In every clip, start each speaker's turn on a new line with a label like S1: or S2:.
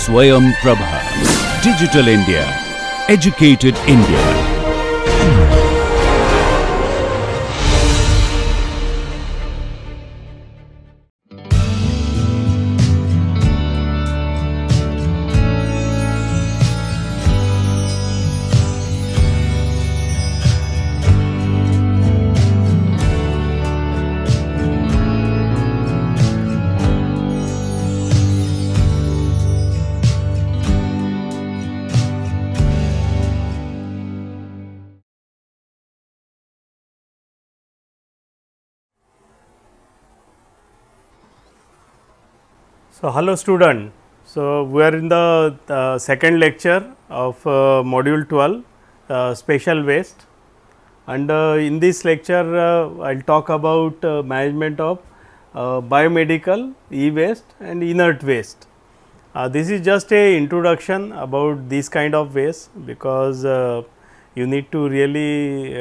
S1: Swayam Prabha. Digital India. Educated India.
S2: So, hello student. So, we are in the second lecture of module 12 special waste, and in this lecture I will talk about management of biomedical e-waste and inert waste. This is just a introduction about this kind of waste, because you need to really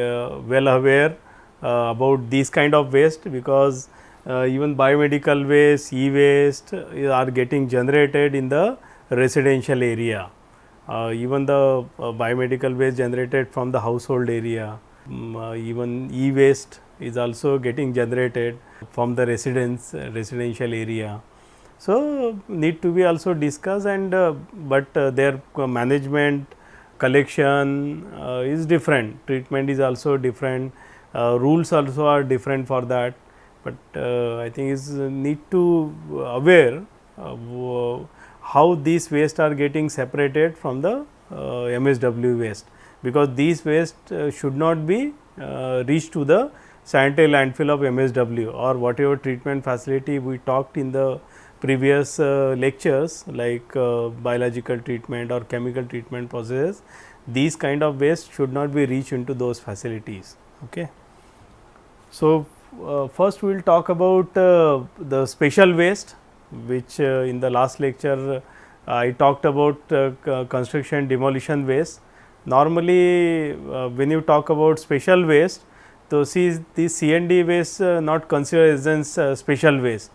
S2: well aware about this kind of waste, because even biomedical waste, e-waste are getting generated in the residential area. Even the biomedical waste generated from the household area, even e-waste is also getting generated from the residential area. So, need to be also discussed, and but their management, collection is different, treatment is also different, rules also are different for that. But I think is need to aware how these waste are getting separated from the MSW waste, because these waste should not be reached to the sanitary landfill of MSW or whatever treatment facility we talked in the previous lectures, like biological treatment or chemical treatment processes. These kind of waste should not be reached into those facilities. Okay. So, first we will talk about the special waste, which in the last lecture I talked about construction demolition waste. Normally when you talk about special waste, so see this C&D waste not considered as special waste.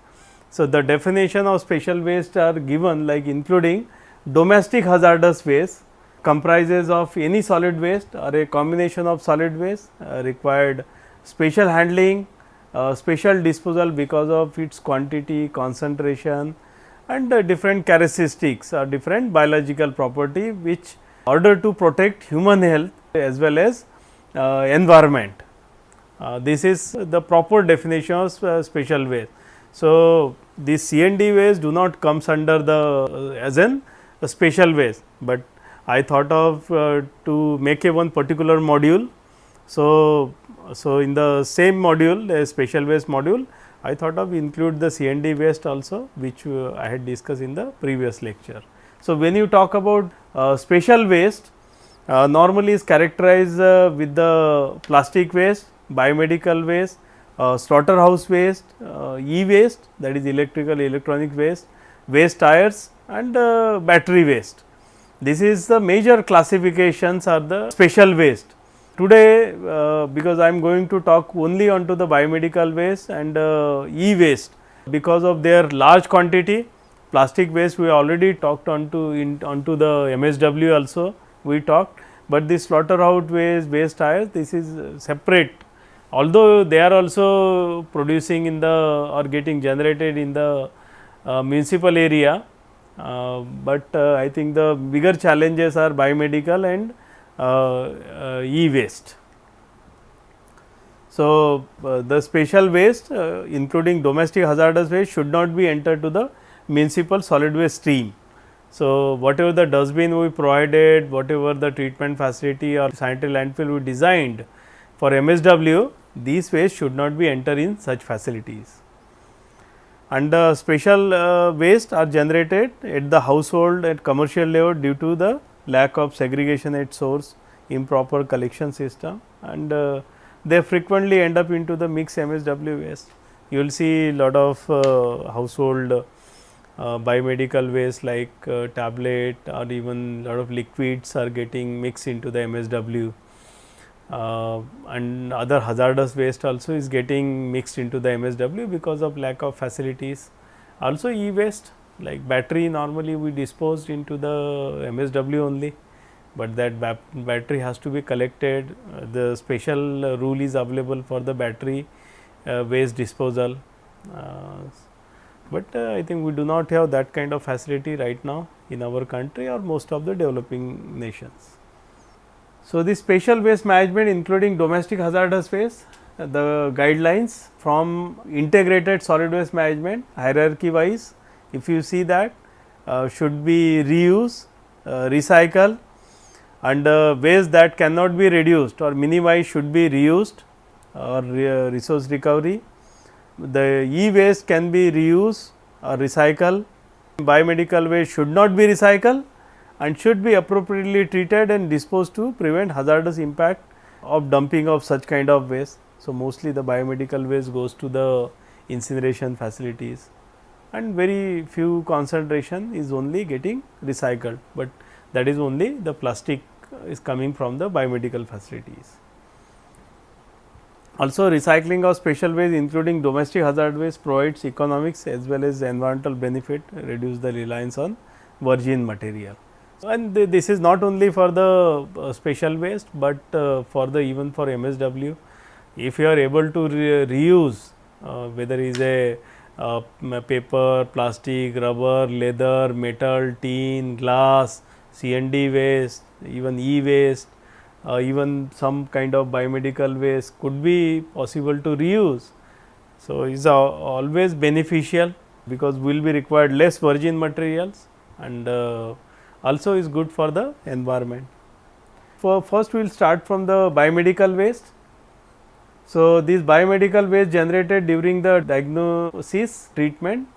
S2: So, the definition of special waste are given, like including domestic hazardous waste comprises of any solid waste or a combination of solid waste required special handling, special disposal because of its quantity, concentration, and different characteristics or different biological property, which order to protect human health as well as environment. This is the proper definition of special waste. So, this C&D waste do not comes under the as an special waste, but I thought of to make a one particular module. So, in the same module, a special waste module, I thought of include the C&D waste also, which I had discussed in the previous lecture. So, when you talk about special waste, normally is characterized with the plastic waste, biomedical waste, slaughterhouse waste, e-waste, that is electrical electronic waste, waste tires, and battery waste. This is the major classifications are the special waste. Today, because I am going to talk only onto the biomedical waste and e-waste, because of their large quantity. Plastic waste we already talked onto the MSW also we talked, but this slaughterhouse waste, waste tires, this is separate. Although they are also producing in the or getting generated in the municipal area, but I think the bigger challenges are biomedical and e-waste. So, the special waste including domestic hazardous waste should not be entered to the municipal solid waste stream. So, whatever the dustbin we provided, whatever the treatment facility or sanitary landfill we designed for MSW, these waste should not be entered in such facilities. And the special waste are generated at the household and commercial level due to the lack of segregation at source, improper collection system, and they frequently end up into the mixed MSW waste. You will see lot of household biomedical waste like tablet or even lot of liquids are getting mixed into the MSW. And other hazardous waste also is getting mixed into the MSW because of lack of facilities. Also e-waste like battery normally we disposed into the MSW only, but that battery has to be collected. The special rule is available for the battery waste disposal, but I think we do not have that kind of facility right now in our country or most of the developing nations. So, the special waste management including domestic hazardous waste, the guidelines from integrated solid waste management hierarchy wise, if you see that should be reuse, recycle, and waste that cannot be reduced or minimized should be reused or resource recovery. The e-waste can be reused or recycle. Biomedical waste should not be recycled and should be appropriately treated and disposed to prevent hazardous impact of dumping of such kind of waste. So, mostly the biomedical waste goes to the incineration facilities and very few concentration is only getting recycled, but that is only the plastic is coming from the biomedical facilities. Also, recycling of special waste including domestic hazard waste provides economics as well as environmental benefit, reduce the reliance on virgin material. And this is not only for the special waste, but for the even for MSW. If you are able to reuse whether is a paper, plastic, rubber, leather, metal, tin, glass, C&D waste, even e-waste, even some kind of biomedical waste could be possible to reuse. So, is always beneficial because will be required less virgin materials and also is good for the environment. First we will start from the biomedical waste. So, this biomedical waste generated during the diagnosis, treatment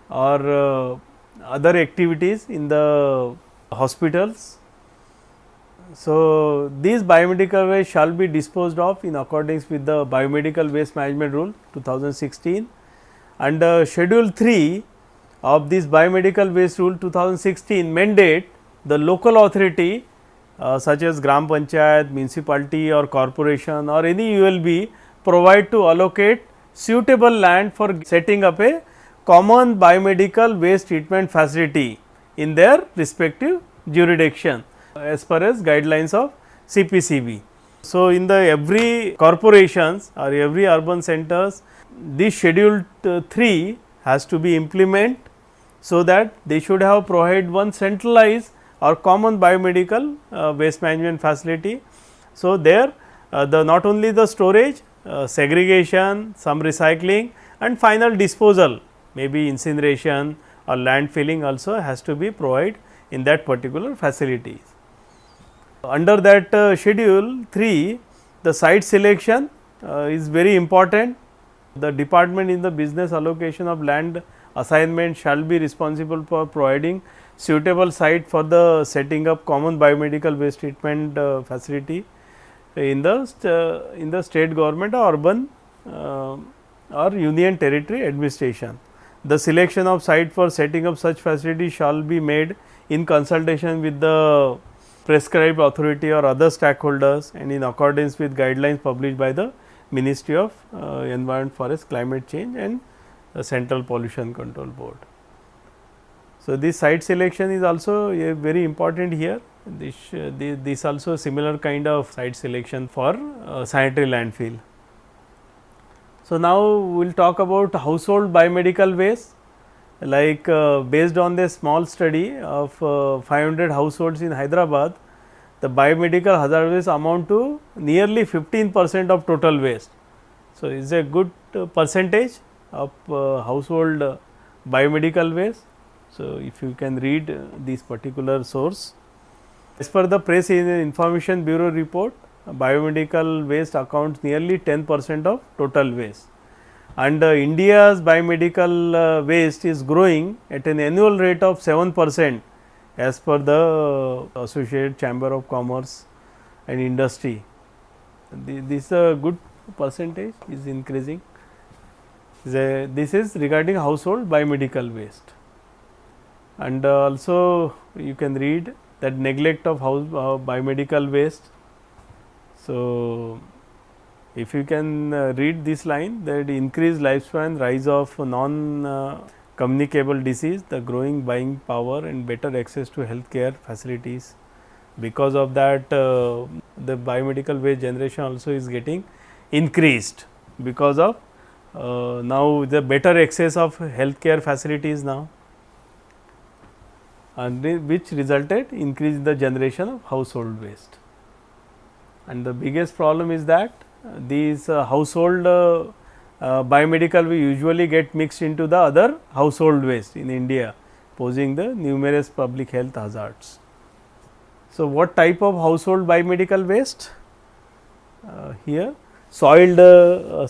S2: or other activities in the hospitals. So, these biomedical waste shall be disposed of in accordance with the biomedical waste management rule 2016 and schedule 3 of this biomedical waste rule 2016 mandate the local authority such as Gram Panchayat, municipality or corporation or any ULB provide to allocate suitable land for setting up a common biomedical waste treatment facility in their respective jurisdiction as per as guidelines of CPCB. So, in the every corporations or every urban centers, this schedule 3 has to be implemented, so that they should have provide one centralized or common biomedical waste management facility. So, there the not only the storage, segregation, some recycling and final disposal, maybe incineration or landfilling also has to be provided in that particular facilities. Under that schedule 3, the site selection is very important. The department in the business allocation of land assignment shall be responsible for providing suitable site for the setting up common biomedical waste treatment facility in the state government or urban or union territory administration. The selection of site for setting up such facility shall be made in consultation with the prescribed authority or other stakeholders and in accordance with guidelines published by the Ministry of Environment, Forest, Climate Change and Central Pollution Control Board. So, this site selection is also very important here. This also similar kind of site selection for sanitary landfill. So, now we will talk about household biomedical waste, like based on the small study of 500 households in Hyderabad, the biomedical hazard waste amount to nearly 15% of total waste. So, it is a good percentage of household biomedical waste. So, if you can read this particular source. As per the Press Information Bureau report, biomedical waste accounts nearly 10% of total waste. And India's biomedical waste is growing at an annual rate of 7% as per the Associated Chamber of Commerce and Industry. This is a good percentage, is increasing. This is regarding household biomedical waste. And also you can read that neglect of biomedical waste. So, if you can read this line, that increased lifespan, rise of non communicable disease, the growing buying power and better access to healthcare facilities. Because of that, the biomedical waste generation also is getting increased because of now the better access of healthcare facilities now, and which resulted increase in the generation of household waste. And the biggest problem is that these household biomedical we usually get mixed into the other household waste in India, posing the numerous public health hazards. So, what type of household biomedical waste? Here soiled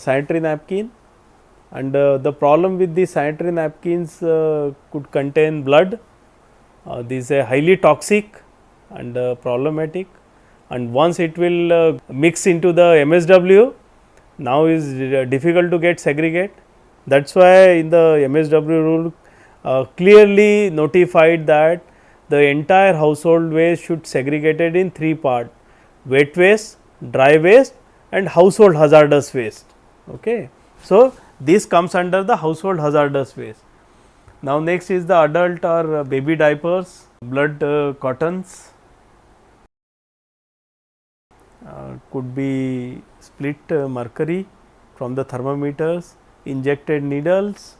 S2: sanitary napkin, and the problem with the sanitary napkins could contain blood. These are highly toxic and problematic, and once it will mix into the MSW, now is difficult to get segregate. That is why in the MSW rule clearly notified that the entire household waste should segregated in 3 parts: wet waste, dry waste and household hazardous waste. Okay. So, this comes under the household hazardous waste. Now, next is the adult or baby diapers, blood cottons, could be split mercury from the thermometers, injected needles,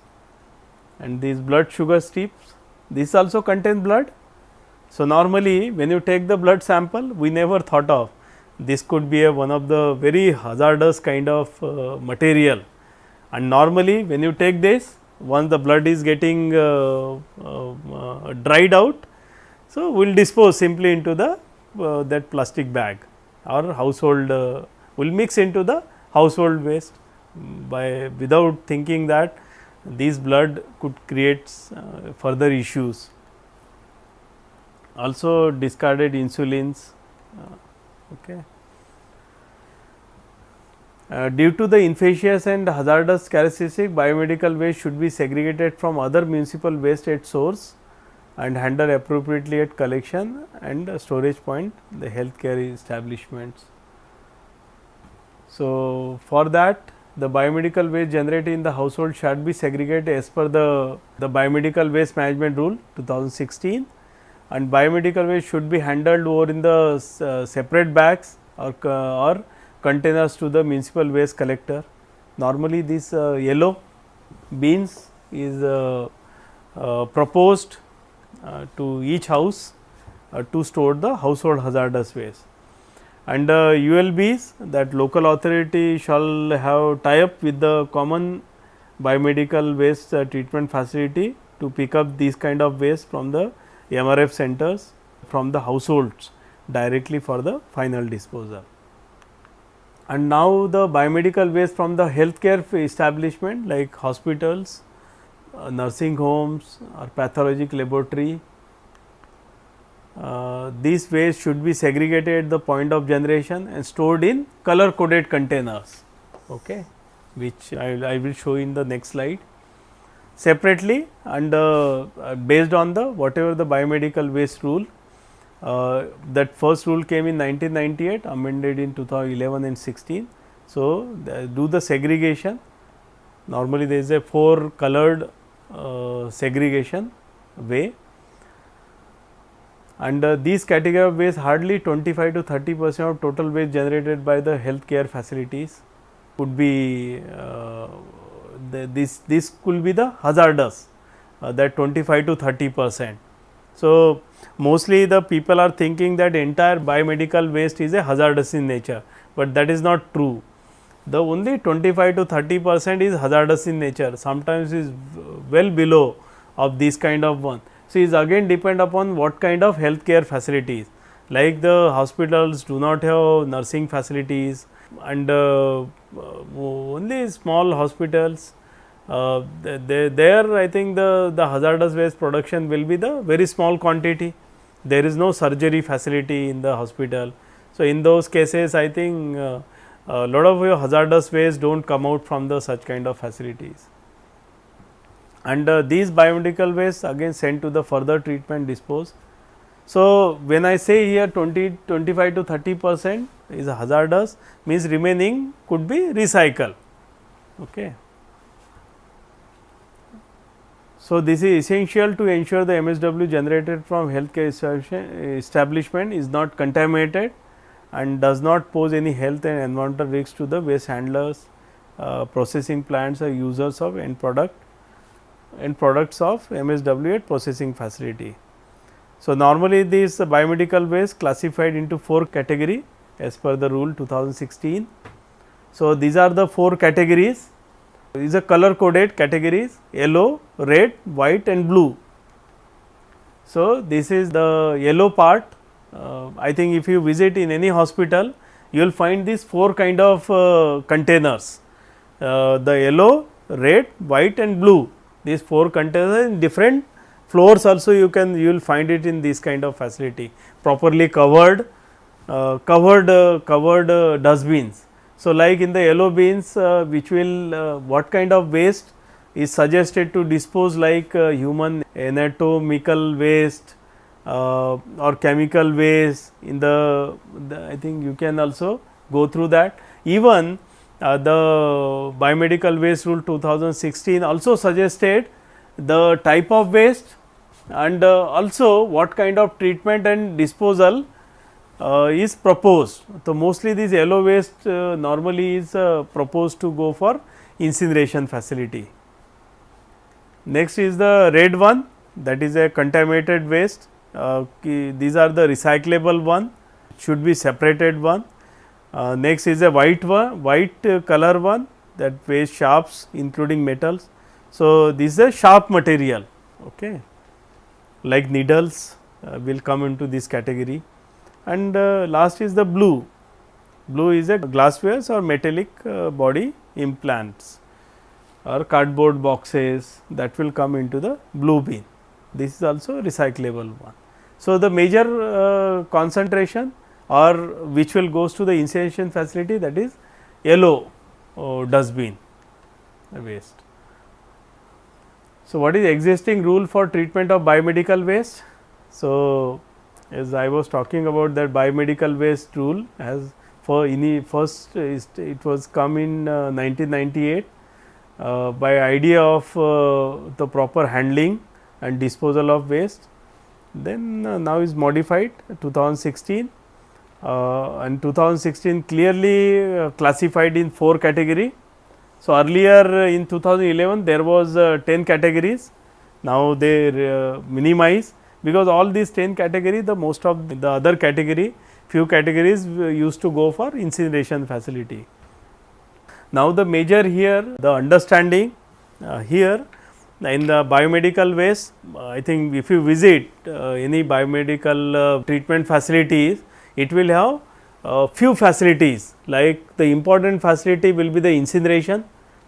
S2: and these blood sugar strips, this also contain blood. So, normally when you take the blood sample, we never thought of this could be one of the very hazardous kind of material, and normally when you take this, once the blood is getting dried out, so we will dispose simply into the that plastic bag or household will mix into the household waste by without thinking that these blood could create further issues. Also discarded insulins. Okay. Due to the infectious and hazardous characteristic, biomedical waste should be segregated from other municipal waste at source and handled appropriately at collection and storage point, the healthcare establishments. So, for that the biomedical waste generated in the household should be segregated as per the biomedical waste management rule 2016, and biomedical waste should be handled over in the separate bags or containers to the municipal waste collector. Normally this yellow bins is proposed to each house to store the household hazardous waste, and ULBs, that local authority shall have tie up with the common biomedical waste treatment facility to pick up these kind of waste from the MRF centers from the households directly for the final disposal. And now the biomedical waste from the healthcare establishment like hospitals, nursing homes or pathologic laboratory, these waste should be segregated at the point of generation and stored in color coded containers, okay, which I will show in the next slide separately, and based on the whatever the biomedical waste rule. That first rule came in 1998, amended in 2011 and 16. So, do the segregation. Normally there is a 4 colored segregation way, and these category of waste hardly 25 to 30% of total waste generated by the healthcare facilities could be this could be the hazardous, that 25 to 30%. So, mostly the people are thinking that entire biomedical waste is a hazardous in nature, but that is not true. The only 25 to 30% is hazardous in nature, sometimes is well below of this kind of one. So, is again depend upon what kind of healthcare facilities, like the hospitals do not have nursing facilities, and only small hospitals. There I think the hazardous waste production will be the very small quantity. There is no surgery facility in the hospital. So, in those cases I think a lot of your hazardous waste do not come out from the such kind of facilities, and these biomedical waste again sent to the further treatment dispose. So, when I say here 25 to 30% is hazardous, means remaining could be recycled. Okay. So, this is essential to ensure the MSW generated from healthcare establishment is not contaminated and does not pose any health and environmental risks to the waste handlers, processing plants or users of end products of MSW at processing facility. So, normally this biomedical waste classified into 4 category as per the rule 2016. So, these are the 4 categories. These are color coded categories: yellow, red, white and blue. So, this is the yellow part. I think if you visit in any hospital, you will find these 4 kind of containers, the yellow, red, white and blue. These 4 containers in different floors also you will find it in this kind of facility, properly covered dustbins. So, like in the yellow bins, which will what kind of waste is suggested to dispose, like human anatomical waste or chemical waste. In the I think you can also go through that. Even the biomedical waste rule 2016 also suggested the type of waste and also what kind of treatment and disposal is proposed. So, mostly this yellow waste normally is proposed to go for incineration facility. Next is the red one, that is a contaminated waste. These are the recyclable one, should be separated one. Next is a white one, white color one, that waste sharps including metals. So, this is a sharp material, okay, like needles will come into this category. And last is the blue. Blue is a glassware or metallic body implants or cardboard boxes, that will come into the blue bin. This is also recyclable one. So, the major concentration or which will goes to the incineration facility, that is yellow dustbin waste. So, what is existing rule for treatment of biomedical waste? So, as I was talking about that biomedical waste rule, as for first it was come in 1998 by idea of the proper handling and disposal of waste. Then now is modified 2016 and 2016 clearly classified in 4 category. So, earlier in 2011 there was 10 categories, now they minimize, because all these 10 category, the most of the other category, few categories used to go for incineration facility. Now, the major here, the understanding here in the biomedical waste, I think if you visit any biomedical treatment facilities, it will have few facilities, like the important facility will be the incineration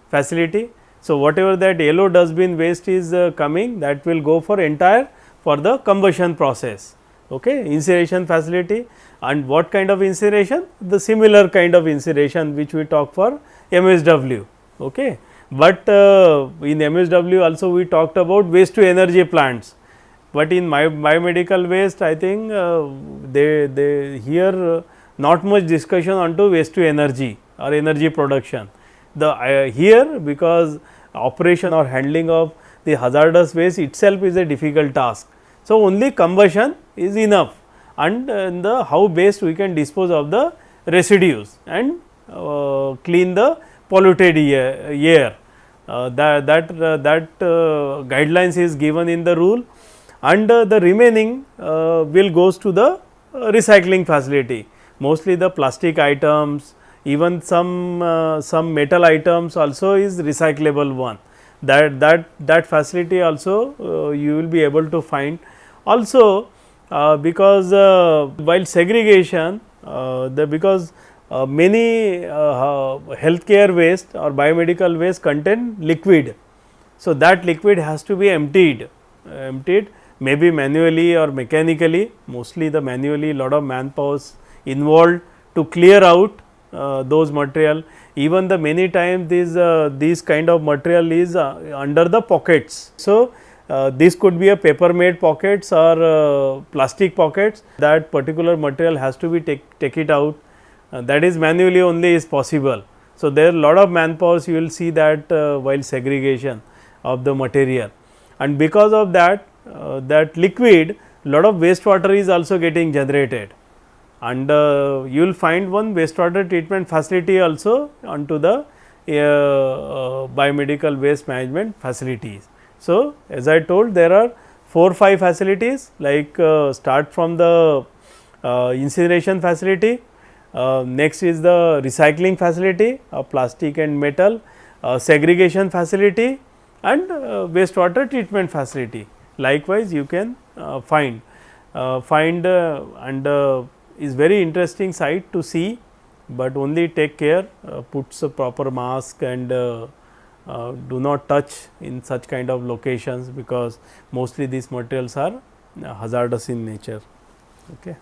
S2: facility. So, whatever that yellow dustbin waste is coming, that will go for entire for the combustion process, okay, incineration facility. And what kind of incineration? The similar kind of incineration which we talk for MSW, okay. But in MSW also we talked about waste to energy plants, but in biomedical waste, I think they here not much discussion onto waste to energy or energy production. The here, because operation or handling of the hazardous waste itself is a difficult task. So, only combustion is enough, and the how best we can dispose of the residues and clean the polluted air. That guidelines is given in the rule, and the remaining will goes to the recycling facility. Mostly the plastic items, even some metal items also is recyclable one. That facility also you will be able to find. Also, because while segregation, because many healthcare waste or biomedical waste contain liquid. So, that liquid has to be emptied maybe manually or mechanically, mostly the manually, lot of manpower involved to clear out those material. Even the many times these kind of material is under the pockets. So, this could be a paper made pockets or plastic pockets, that particular material has to be take it out, that is manually only is possible. So, there are lot of manpower you will see that while segregation of the material. and because of that that liquid lot of wastewater is also getting generated, and you will find one wastewater treatment facility also onto the biomedical waste management facilities. So, as I told, there are 4-5 facilities, like start from the incineration facility, next is the recycling facility of plastic and metal, segregation facility, and wastewater treatment facility. Likewise, you can find and is very interesting site to see, but only take care, puts a proper mask and do not touch in such kind of locations, because mostly these materials are hazardous in nature. Okay.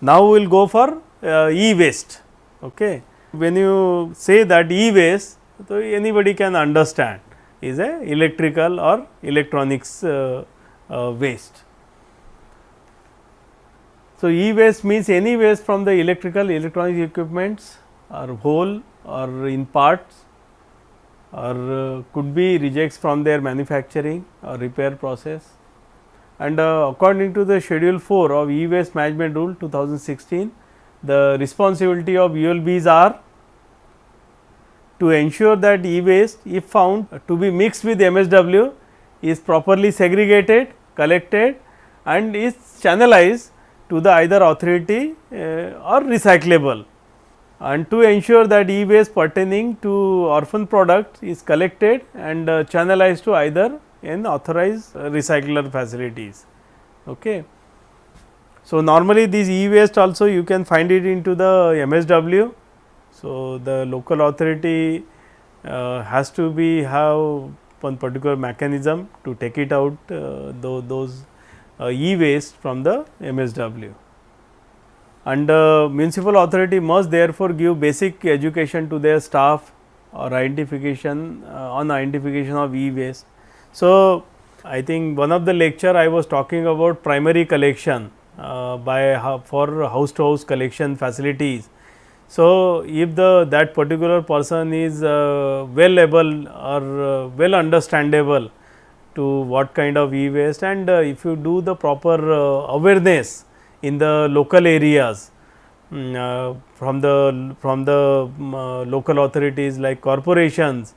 S2: Now, we will go for e-waste. Okay. When you say that e-waste, so anybody can understand is a electrical or electronics waste. So, e-waste means any waste from the electrical electronic equipments, or whole or in parts, or could be rejects from their manufacturing or repair process. And according to the schedule 4 of e-waste management rule 2016, the responsibility of ULBs are to ensure that e-waste, if found to be mixed with MSW, is properly segregated, collected, and is channelized to the either authority or recyclable, and to ensure that e-waste pertaining to orphan product is collected and channelized to either in authorized recycler facilities. Okay. So, normally these e-waste also you can find it into the MSW. So, the local authority has to be have one particular mechanism to take it out those e-waste from the MSW, and municipal authority must therefore give basic education to their staff or identification on identification of e-waste. So, I think one of the lecture I was talking about primary collection for house to house collection facilities. So, if that particular person is well able or well understandable to what kind of e-waste, and if you do the proper awareness in the local areas from the local authorities like corporations,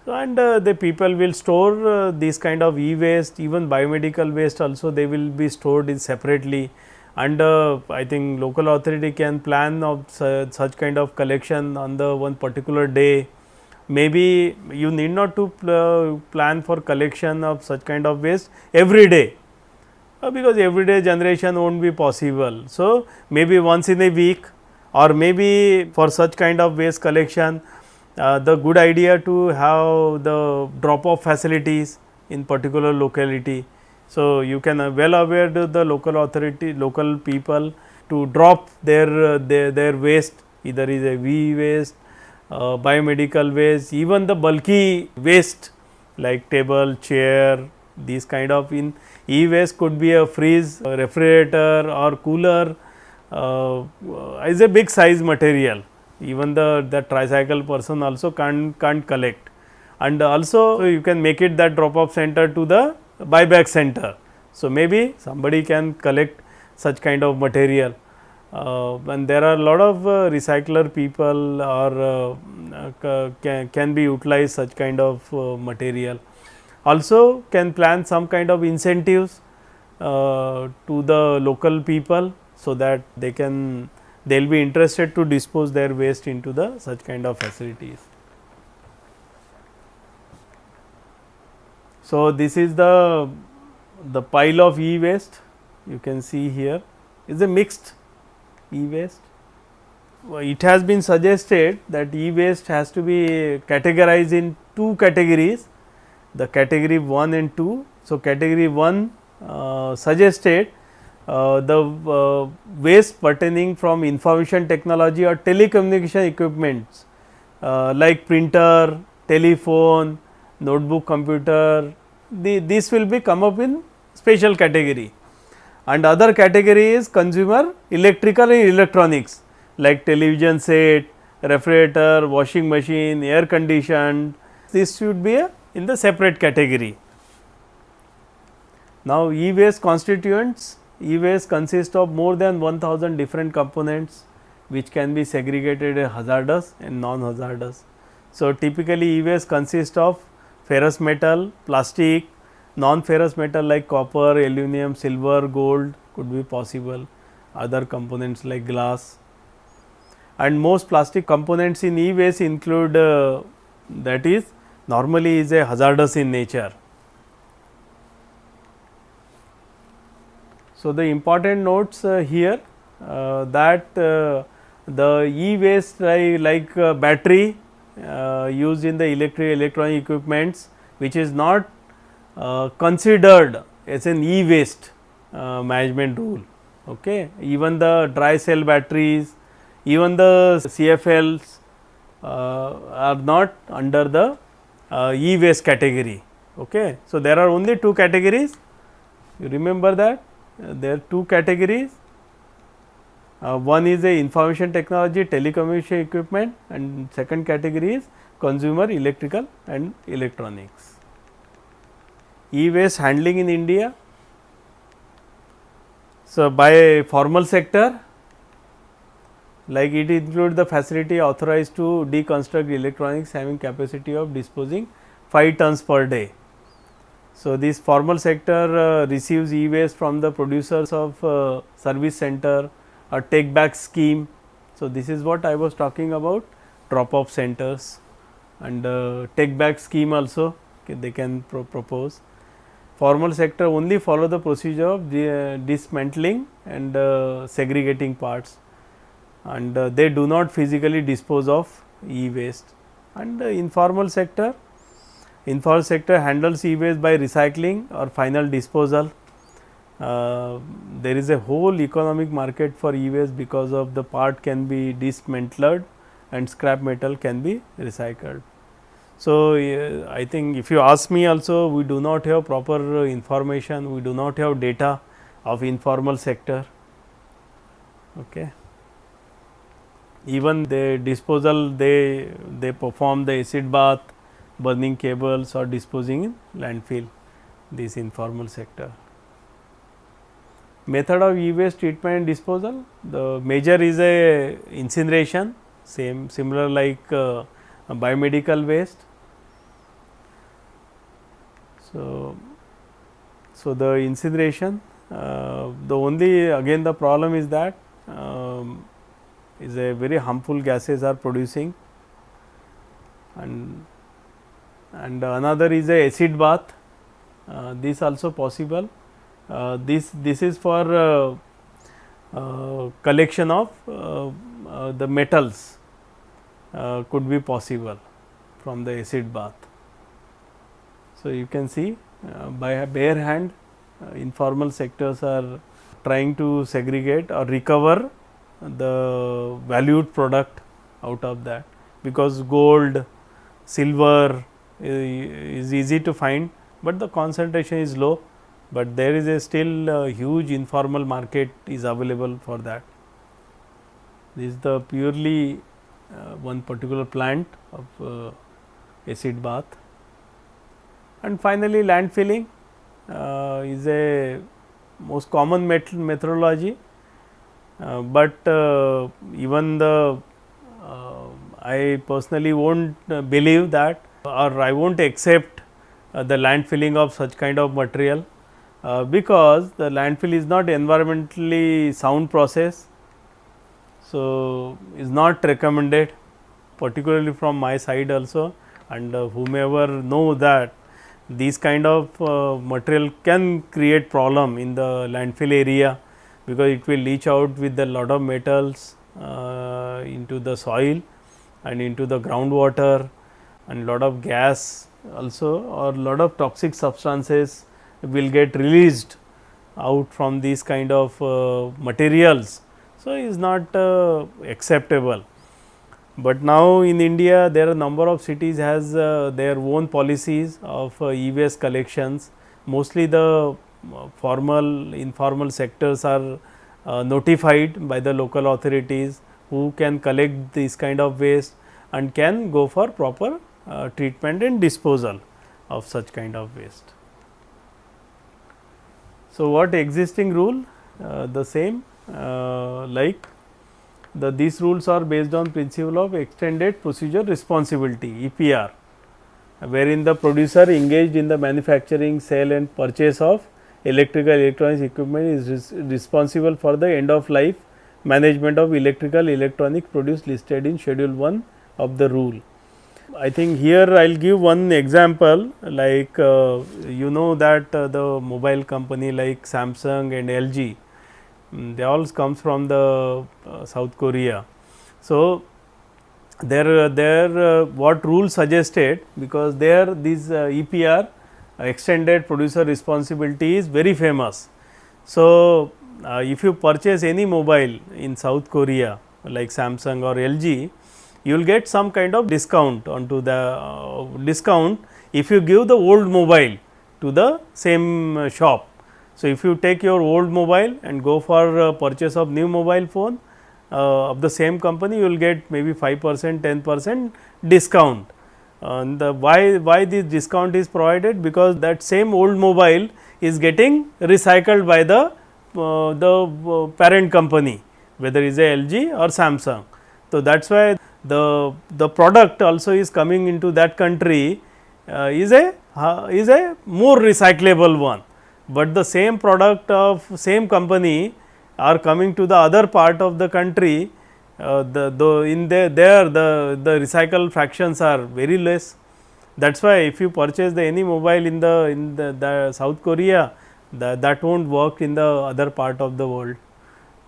S2: and the people will store these kind of e-waste, even biomedical waste also they will be stored in separately, and I think local authority can plan of such kind of collection on the one particular day. Maybe you need not to plan for collection of such kind of waste every day, because everyday generation won't be possible. So, maybe once in a week, or maybe for such kind of waste collection, the good idea to have the drop off facilities in particular locality. So, you can well aware to the local authority, local people to drop their waste, either is a waste, biomedical waste, even the bulky waste like table, chair, these kind of in e-waste could be a fridge, a refrigerator or cooler, is a big size material. Even the tricycle person also can't collect, and also you can make it that drop off center to the buyback center. So, maybe somebody can collect such kind of material, and there are a lot of recycler people or can be utilized such kind of material. Also can plan some kind of incentives to the local people, so that they will be interested to dispose their waste into the such kind of facilities. So, this is the pile of e-waste you can see here is a mixed e-waste. It has been suggested that e-waste has to be categorized in two categories, the category 1 and 2. So, category 1 suggested the waste pertaining from information technology or telecommunication equipments like printer, telephone, notebook, computer, this will be come up in special category, and other category is consumer electrical and electronics like television set, refrigerator, washing machine, air conditioned. This should be a in the separate category. Now, e-waste constituents, e-waste consists of more than 1000 different components which can be segregated as hazardous and non-hazardous. So, typically e-waste consists of ferrous metal, plastic, non-ferrous metal like copper, aluminum, silver, gold could be possible, other components like glass, and most plastic components in e-waste include that is normally is a hazardous in nature. So, the important notes here that the e-waste like battery used in the electronic equipments which is not considered as an e-waste management rule. Okay. Even the dry cell batteries, even the CFLs are not under the e-waste category. Okay. So, there are only two categories, you remember that there are two categories. One is a information technology telecommunication equipment and second category is consumer electrical and electronics. E-waste handling in India. So, by formal sector, like it includes the facility authorized to deconstruct electronics having capacity of disposing 5 tons per day. So, this formal sector receives e-waste from the producers of service center or take back scheme. So, this is what I was talking about, drop off centers and take back scheme also they can propose. Formal sector only follow the procedure of dismantling and segregating parts, and they do not physically dispose of e-waste. And informal sector handles e-waste by recycling or final disposal. There is a whole economic market for e-waste because of the part can be dismantled and scrap metal can be recycled. So, I think if you ask me also, we do not have proper information, we do not have data of informal sector. Okay. Even the disposal, they perform the acid bath, burning cables or disposing in landfill, this informal sector. Method of e-waste treatment and disposal, the major is a incineration, similar like biomedical waste. So, the incineration, the only again the problem is that is a very harmful gases are producing, and another is a acid bath, this also possible. This is for collection of the metals could be possible from the acid bath. So, you can see by a bare hand informal sectors are trying to segregate or recover the valued product out of that, because gold, silver is easy to find, but the concentration is low, but there is a still huge informal market is available for that. This is the purely one particular plant of acid bath. And finally, landfilling is a most common methodology, but even the I personally won't believe that, or I won't accept the landfilling of such kind of material, because the landfill is not environmentally sound process. So, is not recommended, particularly from my side also, and whomever know that these kind of material can create problem in the landfill area, because it will leach out with a lot of metals into the soil and into the groundwater, and lot of gas also, or lot of toxic substances will get released out from these kind of materials. So, is not acceptable. But now in India there are number of cities has their own policies of e-waste collections. Mostly the formal informal sectors are notified by the local authorities who can collect this kind of waste and can go for proper treatment and disposal. of such kind of waste. So, what existing rule? The same like these rules are based on principle of extended procedure responsibility EPR, wherein the producer engaged in the manufacturing, sale and purchase of electrical electronics equipment is responsible for the end of life management of electrical electronic products listed in schedule 1 of the rule. I think here I will give one example, like you know that the mobile company like Samsung and LG, they all comes from the South Korea. So, there what rule suggested, because there this EPR extended producer responsibility is very famous. So, if you purchase any mobile in South Korea like Samsung or LG, you will get some kind of discount onto the discount if you give the old mobile to the same shop. So, if you take your old mobile and go for purchase of new mobile phone of the same company, you will get maybe 5%, 10% discount. And why this discount is provided? Because that same old mobile is getting recycled by the parent company, whether is a LG or Samsung. So, that is why the product also is coming into that country is a more recyclable one, but the same product of same company are coming to the other part of the country, the recycle fractions are very less. That is why if you purchase any mobile in the South Korea, that won't work in the other part of the world.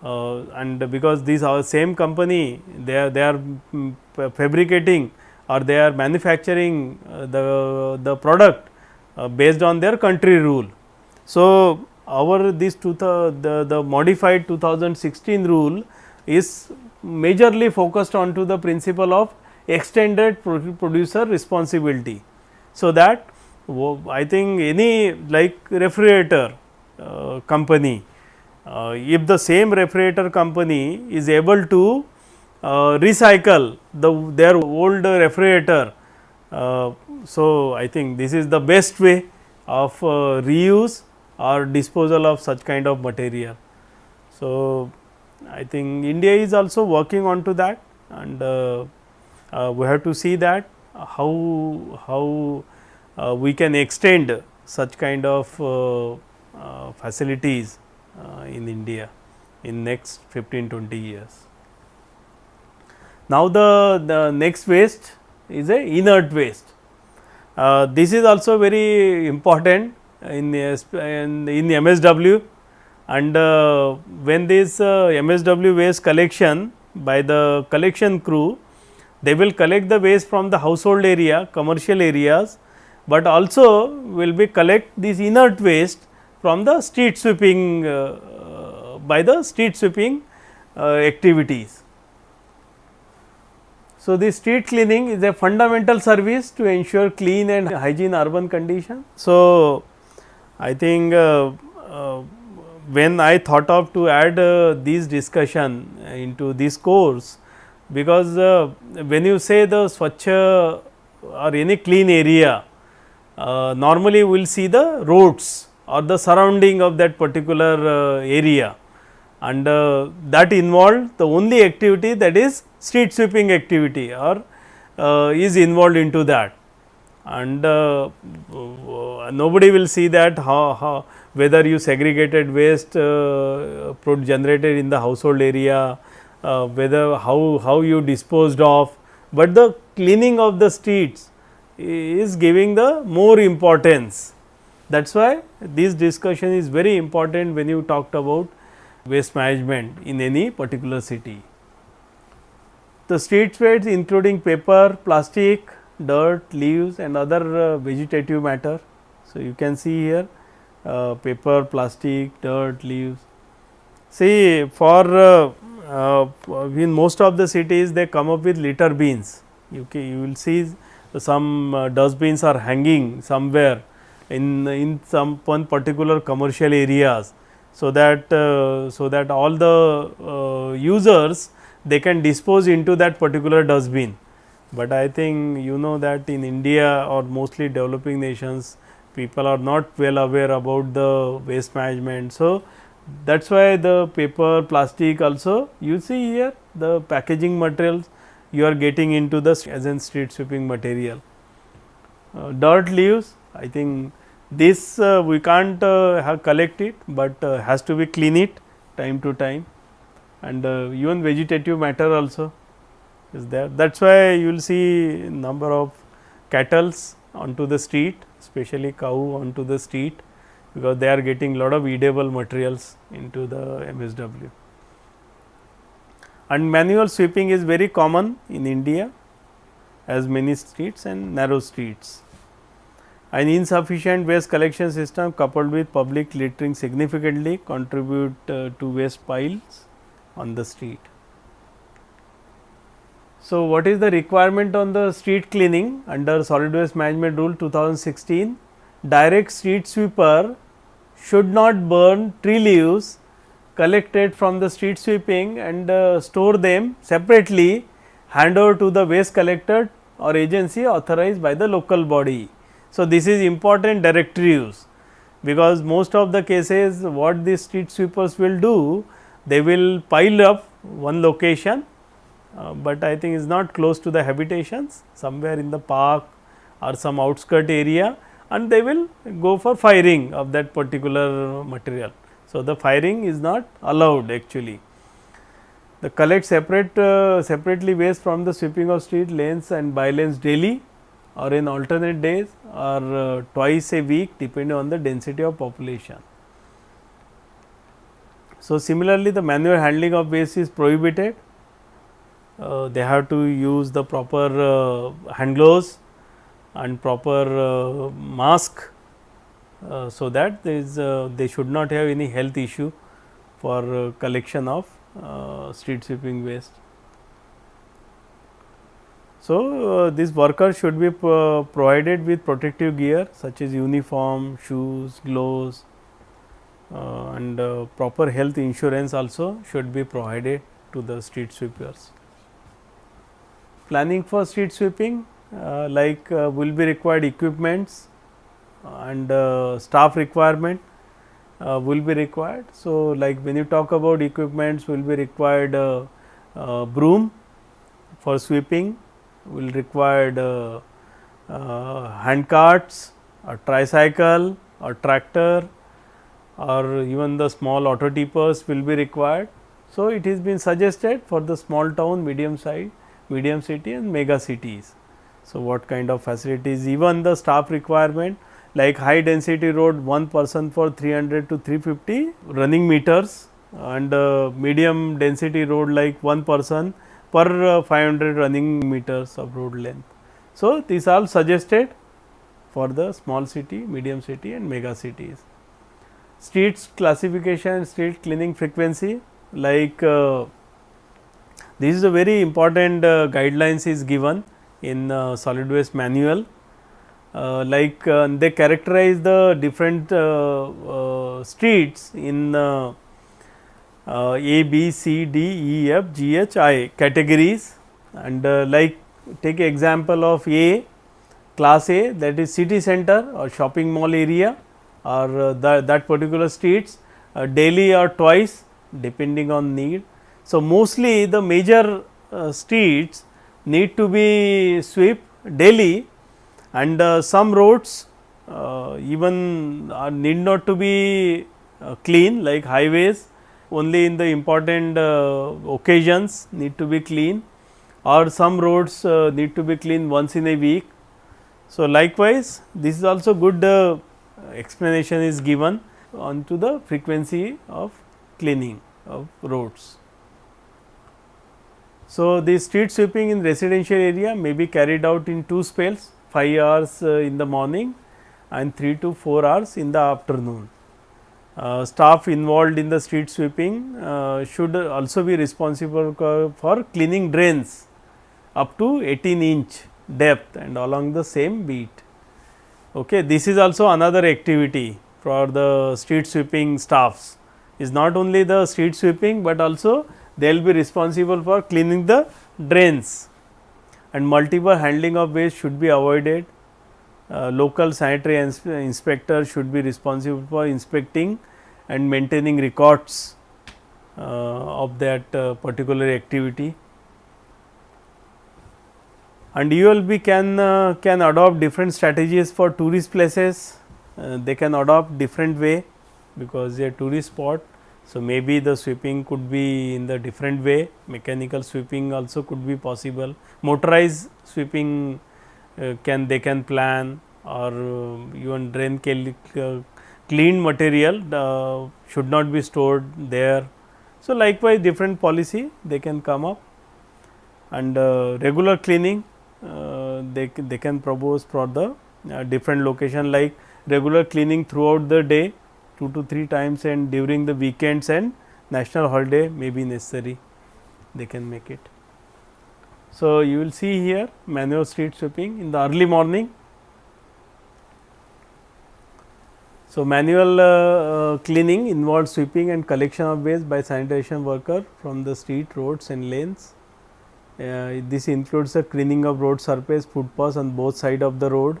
S2: And because these are same company, they are fabricating or they are manufacturing the product based on their country rule. So, our the modified 2016 rule is majorly focused on to the principle of extended producer responsibility. So, that I think any like refrigerator company, if the same refrigerator company is able to recycle their old refrigerator, so I think this is the best way of reuse or disposal of such kind of material. So, I think India is also working on to that, and we have to see that how we can extend such kind of facilities in India in next 15-20 years. Now, the next waste is a inert waste. This is also very important in MSW, and when this MSW waste collection by the collection crew, they will collect the waste from the household area, commercial areas, but also will be collect this inert waste from the street sweeping by the street sweeping activities. So, the street cleaning is a fundamental service to ensure clean and hygiene urban condition. So, I think when I thought of to add this discussion into this course, because when you say the Swachha or any clean area, normally we will see the roads or the surrounding of that particular area, and that involved the only activity, that is street sweeping activity, or is involved into that, and nobody will see that how whether you segregated waste generated in the household area, whether how you disposed of, but the cleaning of the streets is giving the more importance. That is why this discussion is very important when you talked about waste management in any particular city. The street waste including paper, plastic, dirt, leaves and other vegetative matter. So, you can see here paper, plastic, dirt, leaves. See, for in most of the cities they come up with litter bins. You will see some dustbins are hanging somewhere in some one particular commercial areas, so that all the users, they can dispose into that particular dustbin. but I think you know that in India or mostly developing nations, people are not well aware about the waste management. So, that is why the paper, plastic also you see here the packaging materials you are getting into the as in street sweeping material. Dirt leaves, I think this we can't have collect it, but has to be clean it time to time, and even vegetative matter also is there. That is why you will see number of cattles onto the street, especially cow onto the street, because they are getting lot of eatable materials into the MSW. And manual sweeping is very common in India, as many streets and narrow streets. An insufficient waste collection system coupled with public littering significantly contribute to waste piles on the street. So, what is the requirement on the street cleaning under solid waste management rule 2016? Direct street sweeper should not burn tree leaves collected from the street sweeping and store them separately, hand over to the waste collector or agency authorized by the local body. So, this is important directory use, because most of the cases what the street sweepers will do, they will pile up one location, but I think is not close to the habitations, somewhere in the park or some outskirt area, and they will go for firing of that particular material. So, the firing is not allowed actually. The collect separately waste from the sweeping of street lanes and by lanes daily or in alternate days or twice a week depending on the density of population. So, similarly, the manual handling of waste is prohibited. They have to use the proper hand gloves and proper mask, so that there is they should not have any health issue for collection of street sweeping waste. So, this worker should be provided with protective gear such as uniform, shoes, gloves, and proper health insurance also should be provided to the street sweepers. Planning for street sweeping, will be required equipments and staff requirement will be required. So, like when you talk about equipments, will be required broom for sweeping, will required hand carts, a tricycle or tractor, or even the small auto tippers will be required. So, it has been suggested for the small town, medium size, medium city and mega cities. So, what kind of facilities, even the staff requirement, like high density road, one person for 300 to 350 running meters, and medium density road like one person per 500 running meters of road length. So, these are suggested for the small city, medium city and mega cities. Streets classification, street cleaning frequency, like this is a very important guidelines is given in solid waste manual. They characterize the different streets in A, B, C, D, E, F, G, H, I categories, and take example of A, class A, that is city center or shopping mall area, or that particular streets daily or twice depending on need. So, mostly the major streets need to be swept daily, and some roads even need not to be clean, like highways only in the important occasions need to be clean, or some roads need to be clean once in a week. So, likewise this is also good explanation is given on to the frequency of cleaning of roads. So, the street sweeping in residential area may be carried out in 2 spells, 5 hours in the morning and 3 to 4 hours in the afternoon. Staff involved in the street sweeping should also be responsible for cleaning drains up to 18-inch depth and along the same beat. Okay. This is also another activity for the street sweeping staffs, is not only the street sweeping, but also they will be responsible for cleaning the drains. and multiple handling of waste should be avoided. Local sanitary inspector should be responsible for inspecting and maintaining records of that particular activity. And ULB can adopt different strategies for tourist places. They can adopt different way because they are tourist spot. So, maybe the sweeping could be in the different way, mechanical sweeping also could be possible, motorized sweeping they can plan, or even drain cleaned material should not be stored there. So, likewise different policy they can come up, and regular cleaning they can propose for the different location, like regular cleaning throughout the day 2 to 3 times, and during the weekends and national holiday may be necessary, they can make it. So, you will see here manual street sweeping in the early morning. So, manual cleaning involves sweeping and collection of waste by sanitation worker from the street, roads and lanes. This includes the cleaning of road surface, footpaths on both sides of the road.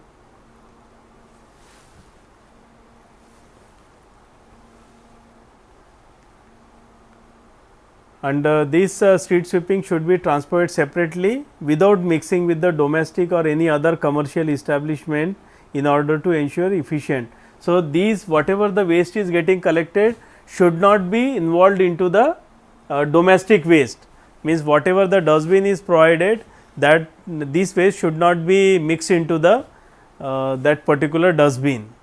S2: And this street sweeping should be transported separately without mixing with the domestic or any other commercial establishment in order to ensure efficient. So, these whatever the waste is getting collected should not be involved into the domestic waste, means whatever the dustbin is provided, that this waste should not be mixed into the that particular dustbin.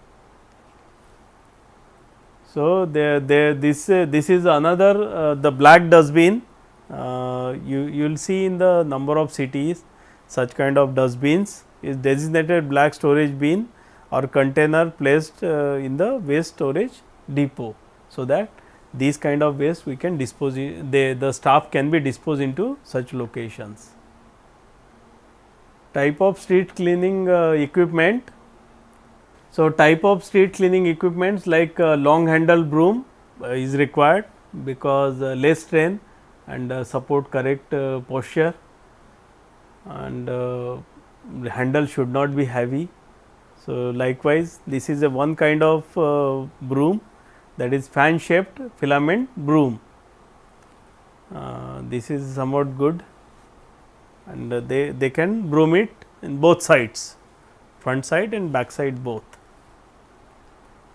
S2: So, this is another the black dustbin, you will see in the number of cities such kind of dustbins is designated black storage bin or container placed in the waste storage depot. So, that these kind of waste we can dispose, the staff can be disposed into such locations. Type of street cleaning equipment. So, type of street cleaning equipments like long handle broom is required because less strain and support correct posture, and the handle should not be heavy. So, likewise this is a one kind of broom, that is fan shaped filament broom. This is somewhat good, and they can broom it in both sides, front side and back side both.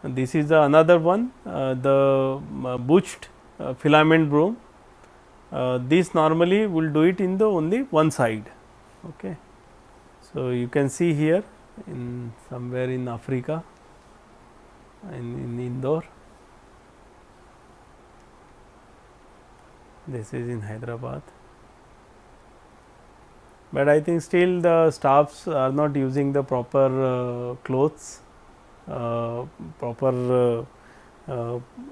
S2: And this is the another one, the butched filament broom. This normally will do it in the only one side. Okay. So, you can see here in somewhere in Africa, in Indore. This is in Hyderabad, but I think still the staffs are not using the proper clothes, proper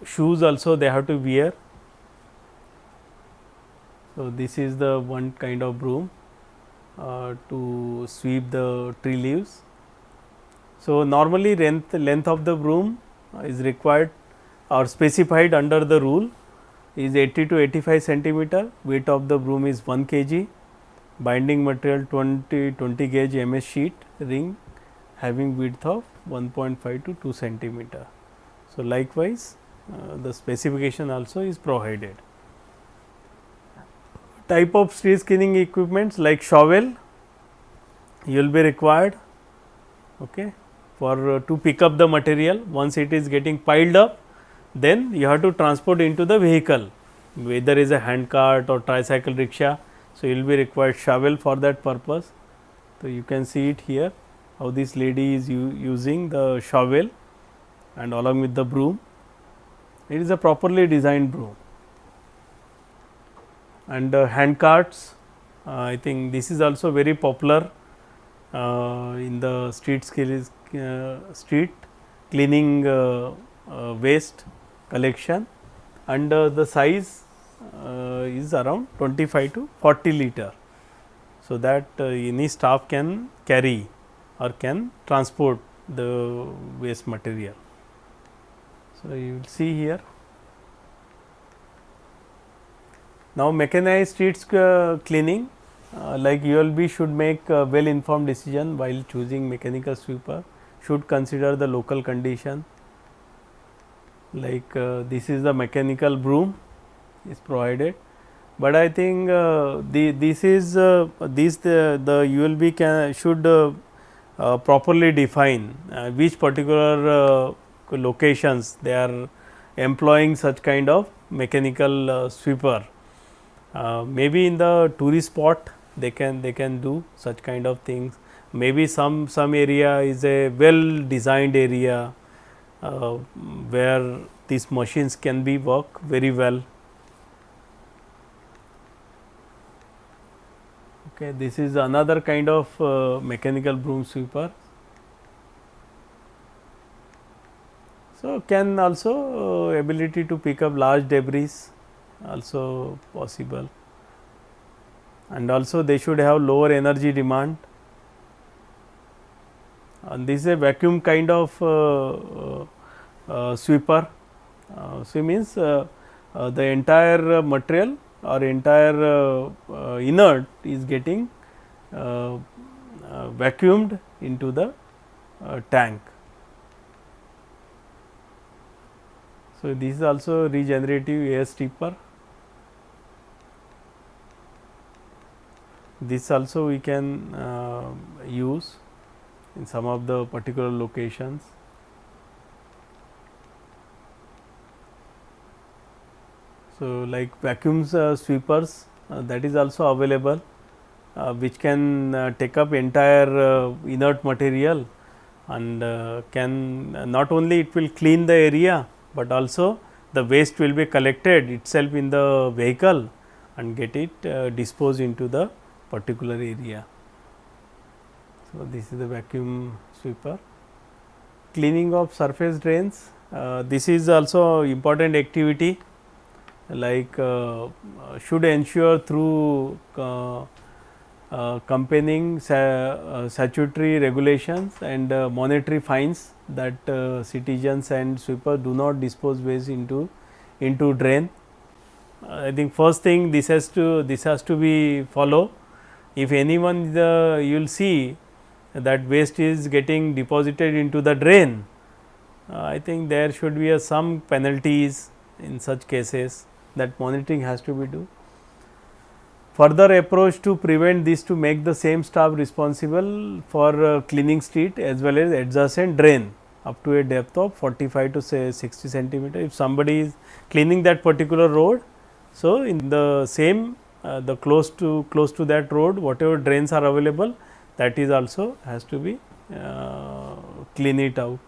S2: shoes also they have to wear. So, this is the one kind of broom to sweep the tree leaves. So, normally length of the broom is required or specified under the rule is 80 to 85 centimeter, weight of the broom is 1 kg, binding material 20 gauge MS sheet ring having width of 1.5 to 2 centimeter. So, likewise the specification also is provided. Type of street cleaning equipments like shovel, you will be required for to pick up the material. Once it is getting piled up, then you have to transport into the vehicle, whether is a hand cart or tricycle rickshaw. So, you will be required shovel for that purpose. So, you can see it here how this lady is using the shovel and along with the broom. It is a properly designed broom. And hand carts, I think this is also very popular in the street cleaning waste collection, and the size is around 25 to 40 liter. So, that any staff can carry or can transport the waste material. So, you will see here. Now, mechanized streets cleaning. like ULB should make a well informed decision while choosing mechanical sweeper, should consider the local condition, like this is the mechanical broom is provided, but I think this is the ULB should properly define which particular locations they are employing such kind of mechanical sweeper. Maybe in the tourist spot they can do such kind of things. Maybe some area is a well designed area where these machines can be work very well. Okay, this is another kind of mechanical broom sweeper. So, can also ability to pick up large debris also possible, and also they should have lower energy demand, and this is a vacuum kind of sweeper. So, means the entire material or entire inert is getting vacuumed into the tank. So, this is also regenerative air stripper. This also we can use in some of the particular locations. So, like vacuum sweepers that is also available, which can take up entire inert material, and can not only it will clean the area, but also the waste will be collected itself in the vehicle and get it disposed into the particular area. So, this is the vacuum sweeper. Cleaning of surface drains, this is also important activity, like should ensure through accompanying statutory regulations and monetary fines that citizens and sweepers do not dispose waste into drain. I think first thing this has to be follow. If anyone you will see that waste is getting deposited into the drain, I think there should be some penalties in such cases, that monitoring has to be do. Further approach to prevent this, to make the same staff responsible for cleaning street as well as adjacent drain up to a depth of 45 to say 60 centimeter. If somebody is cleaning that particular road, so in the same the close to that road, whatever drains are available, that is also has to be clean it out.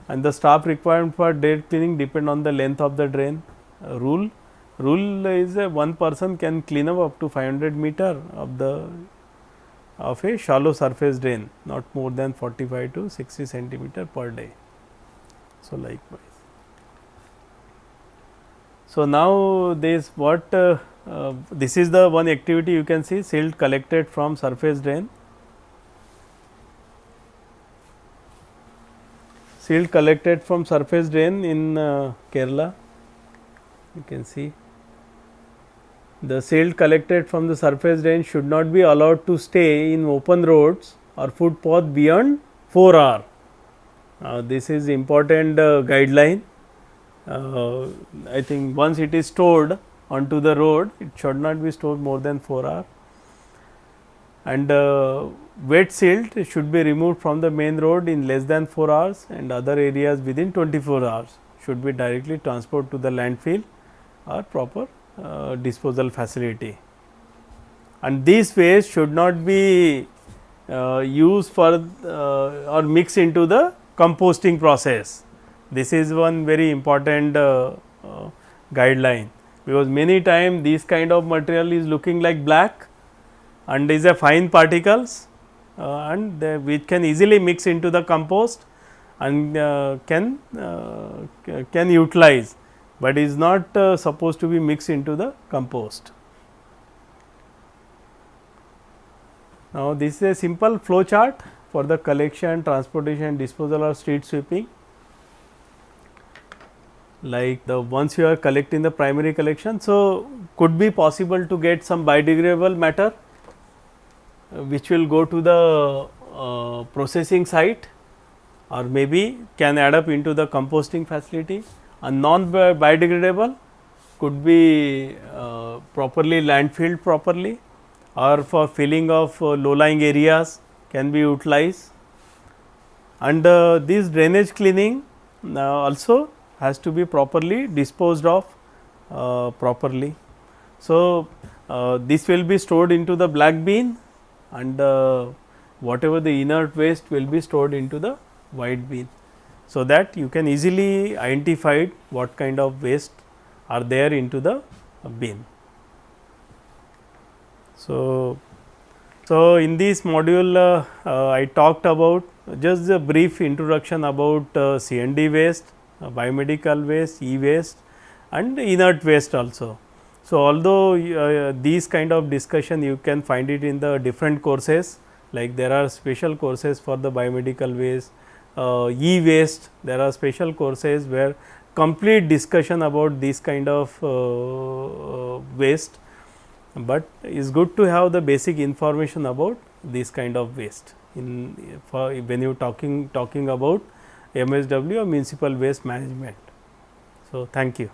S2: And the staff requirement for drain cleaning depend on the length of the drain. Rule is one person can clean up to 500 meter of a shallow surface drain, not more than 45 to 60 centimeter per day. So, likewise. So, now this this is the one activity you can see, silt collected from surface drain. Silt collected from surface drain in Kerala, you can see. The silt collected from the surface drain should not be allowed to stay in open roads or footpath beyond 4 hours. This is important guideline. I think once it is stored onto the road, it should not be stored more than 4 hours. And wet silt should be removed from the main road in less than 4 hours, and other areas within 24 hours should be directly transported to the landfill or proper disposal facility. And this waste should not be used for or mixed into the composting process. This is one very important guideline, because many times this kind of material is looking like black and is a fine particles, and which can easily mix into the compost and can utilize, but is not supposed to be mixed into the compost. Now, this is a simple flow chart for the collection, transportation, disposal or street sweeping. Like once you are collecting the primary collection, so could be possible to get some biodegradable matter which will go to the processing site or maybe can add up into the composting facility, and non biodegradable could be properly landfilled properly, or for filling of low lying areas can be utilized, and this drainage cleaning also has to be properly disposed of properly. So, this will be stored into the black bin, and whatever the inert waste will be stored into the white bin. So, that you can easily identify what kind of waste are there into the bin. So, in this module I talked about just a brief introduction about C&D waste, biomedical waste, e-waste and inert waste also. So, although these kind of discussion you can find it in the different courses, like there are special courses for the biomedical waste, e-waste, there are special courses where complete discussion about this kind of waste, but it is good to have the basic information about this kind of waste in for when you talking about MSW or municipal waste management. So, thank you.